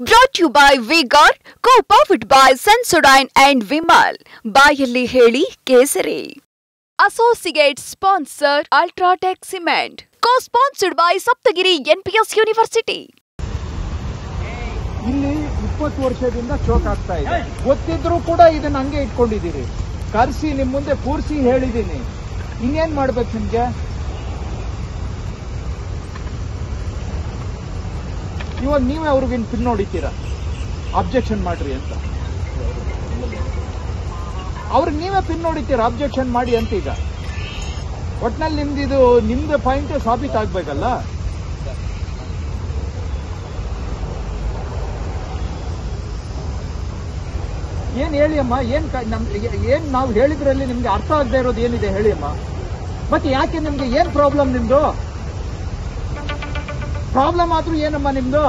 Brought to you by V-Guard, co-powered by Sensodyne and Vimal. ಬಾಯಲ್ಲಿ ಹೇಳಿ ಕೇಸರಿ. Associate sponsor Ultratech Cement. Co-sponsored by Saptagiri NPS University. ಇಲ್ಲಿ 20 ವರ್ಷದಿಂದ ಚೋಕ್ ಆಗ್ತಾ ಇದೆ. ಗೊತ್ತಿದ್ರು ಕೂಡ ಇದನ್ನ ಹಂಗೆ ಇಟ್ಕೊಂಡಿದ್ದೀರಿ. ಕರ್ಸಿ ನಿಮ್ಮ ಮುಂದೆ ಕೂರಿಸಿ ಹೇಳಿದ್ದೀನಿ. ಇನ್ನೇನ್ ಮಾಡ್ಬೇಕು ನಿಮ್ಗೆ? ಇವಾಗ ನೀವೇ ಅವ್ರಿಗೆ ಪಿನ್ ನೋಡಿತೀರಾ, ಅಬ್ಜೆಕ್ಷನ್ ಮಾಡ್ರಿ ಅಂತ. ಅವ್ರಿಗೆ ನೀವೇ ಪಿನ್ ನೋಡಿತೀರಾ, ಅಬ್ಜೆಕ್ಷನ್ ಮಾಡಿ ಅಂತ. ಈಗ ಒಟ್ನಲ್ಲಿ ನಿಮ್ದು ಪಾಯಿಂಟ್ ಸಾಬೀತಾಗ್ಬೇಕಲ್ಲ. ಏನ್ ಹೇಳಿ ಅಮ್ಮ, ಏನ್ ನಾವು ಹೇಳಿದ್ರಲ್ಲಿ ನಿಮ್ಗೆ ಅರ್ಥ ಆಗದೆ ಇರೋದು ಏನಿದೆ ಹೇಳಿ ಅಮ್ಮ. ಮತ್ತೆ ಯಾಕೆ ನಿಮ್ಗೆ ಏನ್ ಪ್ರಾಬ್ಲಮ್? ನಿಮ್ದು ಪ್ರಾಬ್ಲಮ್ ಆದ್ರೂ ಏನಮ್ಮ ನಿಮ್ದು?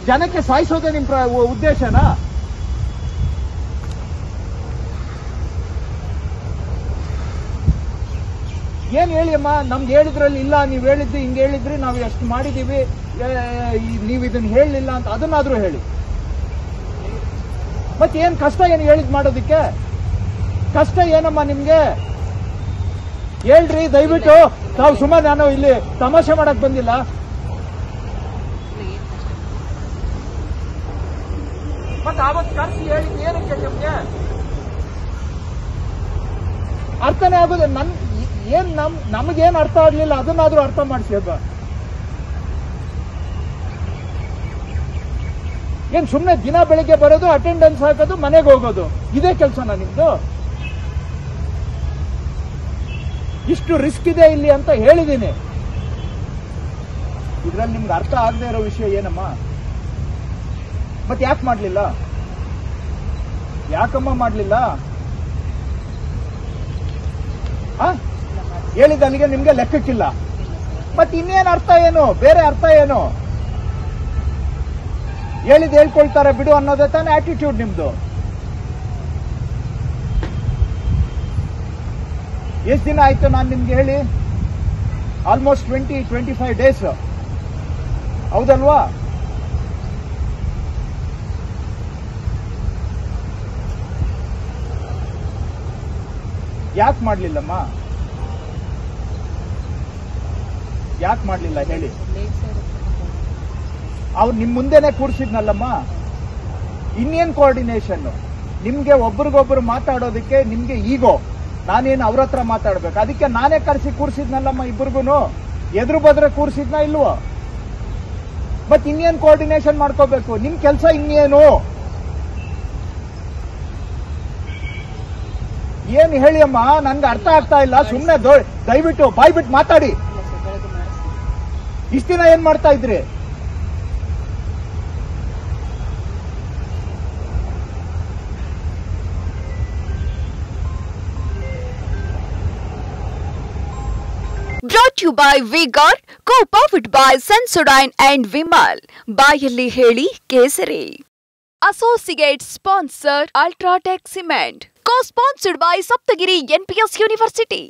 ಜನಕ್ಕೆ ಸಾಯಿಸೋದೇ ನಿಮ್ ಉದ್ದೇಶನಾ? ಏನ್ ಹೇಳಿ ಅಮ್ಮ. ನಮ್ಗೆ ಹೇಳಿದ್ರಲ್ಲಿ ಇಲ್ಲ, ನೀವ್ ಹೇಳಿದ್ರಿ ಹಿಂಗೆ ಹೇಳಿದ್ರಿ, ನಾವು ಎಷ್ಟು ಮಾಡಿದೀವಿ, ನೀವ್ ಇದನ್ನ ಹೇಳಲಿಲ್ಲ ಅಂತ ಅದನ್ನಾದ್ರೂ ಹೇಳಿ. ಮತ್ತೆ ಏನ್ ಕಷ್ಟ ಏನು ಹೇಳಿದ್ ಮಾಡೋದಿಕ್ಕೆ? ಕಷ್ಟ ಏನಮ್ಮ ನಿಮ್ಗೆ? ಹೇಳ್ರಿ ದಯವಿಟ್ಟು. ನಾವು ಸುಮ್ಮನೆ ನಾನು ಇಲ್ಲಿ ತಮಾಷೆ ಮಾಡಕ್ ಬಂದಿಲ್ಲ. ಮತ್ತೆ ಅವತ್ತು ಕರ್ಸಿ ಹೇಳಿದ್ ಏನಕ್ಕೆ ನಿಮ್ಗೆ ಅರ್ಥನೇ ಆಗೋದು? ನಮಗೇನ್ ಅರ್ಥ ಆಗ್ಲಿಲ್ಲ ಅದನ್ನಾದ್ರೂ ಅರ್ಥ ಮಾಡಿಸಿ ಅಬ್ಬ. ಏನ್ ಸುಮ್ನೆ ದಿನ ಬೆಳಿಗ್ಗೆ ಬರೋದು, ಅಟೆಂಡೆನ್ಸ್ ಹಾಕೋದು, ಮನೆಗೆ ಹೋಗೋದು, ಇದೇ ಕೆಲಸನಾ ನಿಮ್ದು? ಇಷ್ಟು ರಿಸ್ಕ್ ಇದೆ ಇಲ್ಲಿ ಅಂತ ಹೇಳಿದ್ದೀನಿ. ಇದ್ರಲ್ಲಿ ನಿಮ್ಗೆ ಅರ್ಥ ಆಗದೆ ಇರೋ ವಿಷಯ ಏನಮ್ಮ? ಮತ್ತೆ ಯಾಕೆ ಮಾಡ್ಲಿಲ್ಲ? ಯಾಕಮ್ಮ ಮಾಡ್ಲಿಲ್ಲ? ಹೇಳಿದ ಅಲ್ಲಿಗೆ ನಿಮ್ಗೆ ಲೆಕ್ಕಕ್ಕಿಲ್ಲ. ಮತ್ತೆ ಇನ್ನೇನು ಅರ್ಥ ಏನು? ಬೇರೆ ಅರ್ಥ ಏನು? ಹೇಳಿದ್ ಹೇಳ್ಕೊಳ್ತಾರೆ ಬಿಡು ಅನ್ನೋದೇ ತಾನೇ ಆಟಿಟ್ಯೂಡ್ ನಿಮ್ದು. ಎಷ್ಟು ದಿನ ಆಯ್ತು ನಾನು ನಿಮ್ಗೆ ಹೇಳಿ? ಆಲ್ಮೋಸ್ಟ್ 25 ಡೇಸ್ ಹೌದಲ್ವಾ? ಯಾಕೆ ಮಾಡ್ಲಿಲ್ಲಮ್ಮ? ಯಾಕೆ ಮಾಡ್ಲಿಲ್ಲ ಹೇಳಿ? ಅವ್ರು ನಿಮ್ ಮುಂದೆನೆ ಕೂರ್ಸಿದ್ನಲ್ಲಮ್ಮ. ಇನ್ನೇನ್ ಕೋಆರ್ಡಿನೇಷನ್ ನಿಮ್ಗೆ? ಒಬ್ರಿಗೊಬ್ರು ಮಾತಾಡೋದಕ್ಕೆ ನಿಮ್ಗೆ ಈಗೋ, ನಾನೇನು ಅವ್ರ ಹತ್ರ ಮಾತಾಡ್ಬೇಕು? ಅದಕ್ಕೆ ನಾನೇ ಕರೆಸಿ ಕೂರ್ಸಿದ್ನಲ್ಲಮ್ಮ. ಇಬ್ಬರಿಗೂ ಎದುರು ಬದ್ರೆ ಕೂರ್ಸಿದ್ನ ಇಲ್ವೋ? ಮತ್ ಇನ್ನೇನ್ ಕೋಆರ್ಡಿನೇಷನ್ ಮಾಡ್ಕೋಬೇಕು? ನಿಮ್ ಕೆಲಸ ಇನ್ನೇನು? ಏನ್ ಹೇಳಿ ಅಮ್ಮ, ನನ್ಗೆ ಅರ್ಥ ಆಗ್ತಾ ಇಲ್ಲ. ಸುಮ್ನೆ ದಯವಿಟ್ಟು ಬಾಯ್ ಬಿಟ್ಟು ಮಾತಾಡಿ. ಇಷ್ಟ ದಿನ ಏನ್ ಮಾಡ್ತಾ ಇದ್ರಿ? Brought to you by V-Guard, co-powered by Sensodyne and Vimal. ಬಾಯಲ್ಲಿ ಹೇಳಿ ಕೇಸರಿ. Associate sponsor Ultratech Cement. Co-sponsored by Saptagiri NPS University.